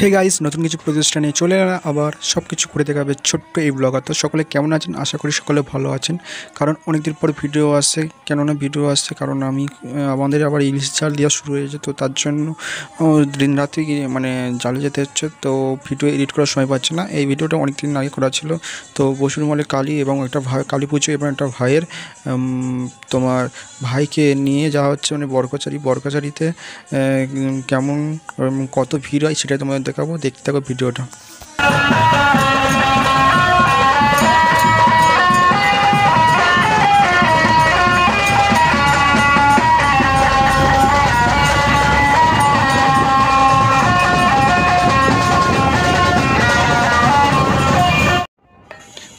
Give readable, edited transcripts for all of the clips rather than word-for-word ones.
Hey guys, নতুন কিছু প্রতিষ্ঠানে চলে এলাম আবার সব কিছু করে দেখাবে ছোট্ট এই ব্লগার। তো সকলে কেমন আছেন? আশা করি সকলে ভালো আছেন, কারণ অনেকদিন পর ভিডিও আসছে। কেননা ভিডিও আসছে কারণ আমাদের আবার ইলিশ জাল দেওয়া শুরু হয়েছে, তো তার জন্য দিন রাত্রি মানে জালে যেতে হচ্ছে। তো ভিডিও এডিট করার সময় পাচ্ছে না। এই ভিডিওটা অনেক দিন আগে করা ছিল। তো বসুর মলে কালী এবং একটা ভাই কালী পুজো এবং একটা ভাইয়ের তোমার ভাইকে নিয়ে যাওয়া হচ্ছে মানে বরকাচারিতে কেমন কত ভিড় হয় সেটাই তোমাদের দেখাবো। দেখতে থাকো ভিডিওটা।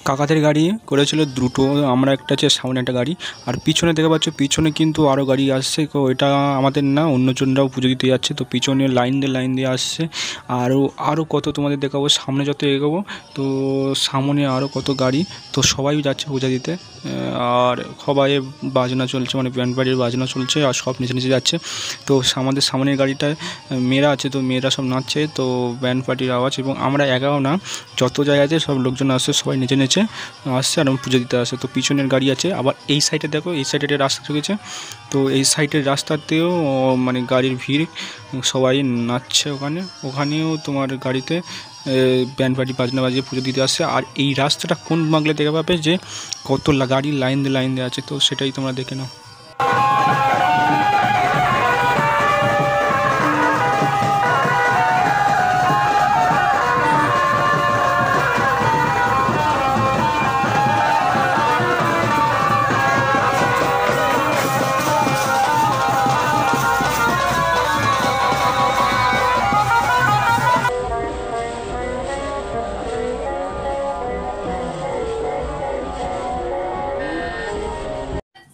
কাকাদের গাড়ি করেছিল দুটো, আমরা একটা আছে সামনে একটা গাড়ি, আর পিছনে দেখতে পাচ্ছ পিছনে কিন্তু আরও গাড়ি আসছে। তো এটা আমাদের না, অন্যজনরাও পুজো দিতে যাচ্ছে। তো পিছনে লাইন দিয়ে আসছে। আরও কত তোমাদের দেখাবো সামনে যত এগোবো। তো সামনে আরও কত গাড়ি, তো সবাই যাচ্ছে পূজা দিতে। আর সবাই বাজনা চলছে, মানে ব্যান্ড পার্টির বাজনা চলছে, আর সব নিচে নিচে যাচ্ছে। তো আমাদের সামনের গাড়িটায় মেয়েরা আছে, তো মেয়েরা সব নাচছে। তো ব্যান্ড পার্টির আওয়াজ, এবং আমরা একাও না, যত জায়গাতে সব লোকজন আসছে, সবাই নিচে নিচে আসছে আর পুজো দিতে আসে। তো পিছনের গাড়ি আছে। আবার এই সাইডে দেখো, এই সাইডে একটা রাস্তা চলেছে। তো এই সাইডের রাস্তাতেও মানে গাড়ির ভিড়, সবাই নাচছে ওখানেও তোমার গাড়িতে ব্যান্ড পার্টি বাজনা বাজিয়ে পুজো দিতে আসছে। আর এই রাস্তাটা কোন বাংলা দেখা পাবে যে কত গাড়ি লাইন দিয়ে আছে, তো সেটাই তোমরা দেখে নাও।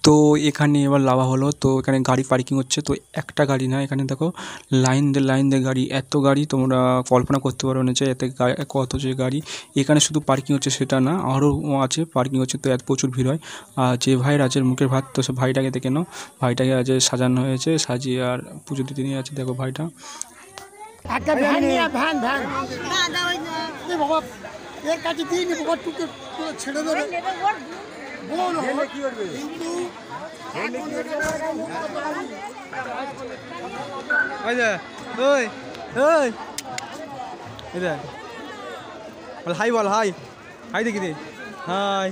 তো এখানে এবার লাভা হলো। তো এখানে গাড়ি পার্কিং হচ্ছে। তো একটা গাড়ি না, এখানে দেখো লাইন দিয়ে গাড়ি, এত গাড়ি তোমরা কল্পনা করতে পারো না যে এত কত যে গাড়ি। এখানে শুধু পার্কিং হচ্ছে সেটা না, আরও আছে পার্কিং হচ্ছে। তো এত প্রচুর ভিড় হয়। আর যে ভাইয়ের আছে মুখের ভাত, তো সে ভাইটাকে দেখে নাও। ভাইটাকে আজ সাজানো হয়েছে, সাজিয়ে আর পুজো দিতে নিয়ে আছে। দেখো ভাইটা ছেড়ে দেবে। হাই বল, হাই হাই দেখি দে, হাই।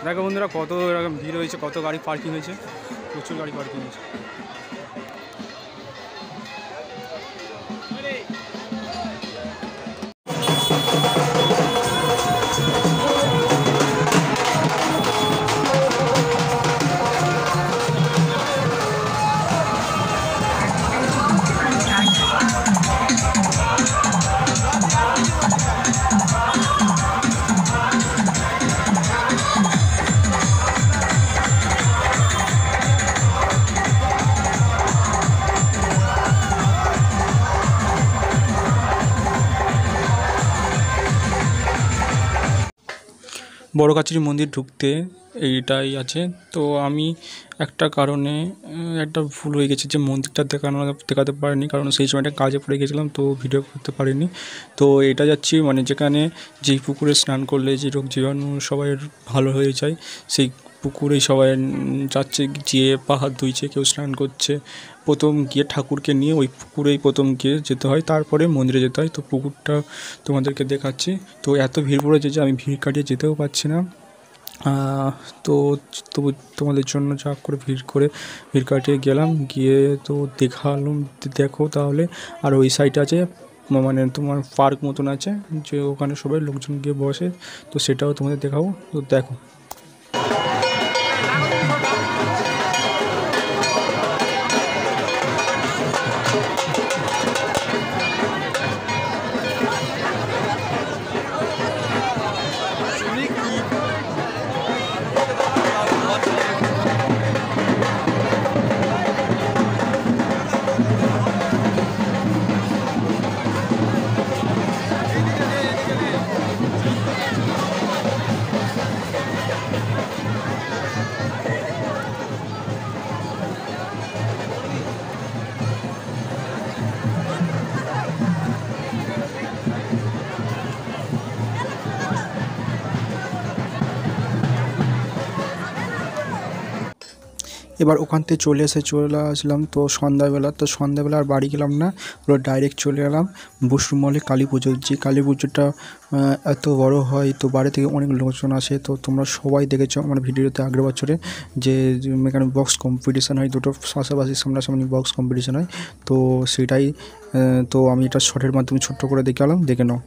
দেখো বন্ধুরা কত এরকম ভিড় হয়েছে, কত গাড়ি পার্কিং হয়েছে, প্রচুর গাড়ি পার্কিং হয়েছে। বড়কাছারি মন্দির ঢুকতে এইটাই আছে। তো আমি একটা কারণে একটা ভুল হয়ে গেছে যে মন্দিরটা দেখাতে পারিনি, কারণ সেই সময়টা কাজে পড়ে গেছিলাম, তো ভিডিও করতে পারিনি। তো এটা যাচ্ছি মানে যেখানে যেই পুকুরে স্নান করলে যে রোগ জীবাণু সবাই ভালো হয়ে যায়, সেই পুকুরেই সবাই যাচ্ছে, গিয়ে পা হাত ধুইছে, কেউ স্নান করছে। প্রথম গিয়ে ঠাকুরকে নিয়ে ওই পুকুরেই প্রথম গিয়ে যেতে হয়, তারপরে মন্দিরে যেতে হয়। তো পুকুরটা তোমাদেরকে দেখাচ্ছি। তো এত ভিড় পড়েছে যে আমি ভিড় কাটিয়ে যেতেও পারছি না। তো তবু তোমাদের জন্য যা করে ভিড় কাটিয়ে গেলাম, গিয়ে তো দেখালাম। দেখো তাহলে। আর ওই সাইডে আছে মানে তোমার পার্ক মতন আছে, যে ওখানে সবাই লোকজন গিয়ে বসে, তো সেটাও তোমাদের দেখাবো। তো দেখো। এবার ওখান থেকে চলে আসলাম তো সন্ধ্যাবেলা আর বাড়ি গেলাম না, পুরো ডাইরেক্ট চলে এলাম বসুর মলে কালী পুজো। যে কালী পুজোটা এত বড় হয়, তো বাইরে থেকে অনেক লোকজন আসে। তো তোমরা সবাই দেখেছো আমার ভিডিওতে আগের বছরে যে এখানে বক্স কম্পিটিশান হয়, দুটো পাশাপাশি সামনাসামনি বক্স কম্পিটিশান হয়। তো সেটাই তো আমি এটা শর্টের মাধ্যমে ছোট্ট করে দেখালাম, দেখে নাও।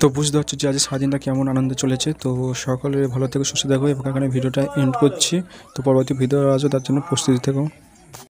তো বুঝতে পারছো যে আজ সারাদিনটা কেমন আনন্দে চলেছে। তো সকলে ভালো থেকে সুস্থ দেখো এবং এখানে ভিডিওটা এন্ড করছি। তো পরবর্তী ভিডিও আসবে, তার জন্য প্রস্তুতি থেকো।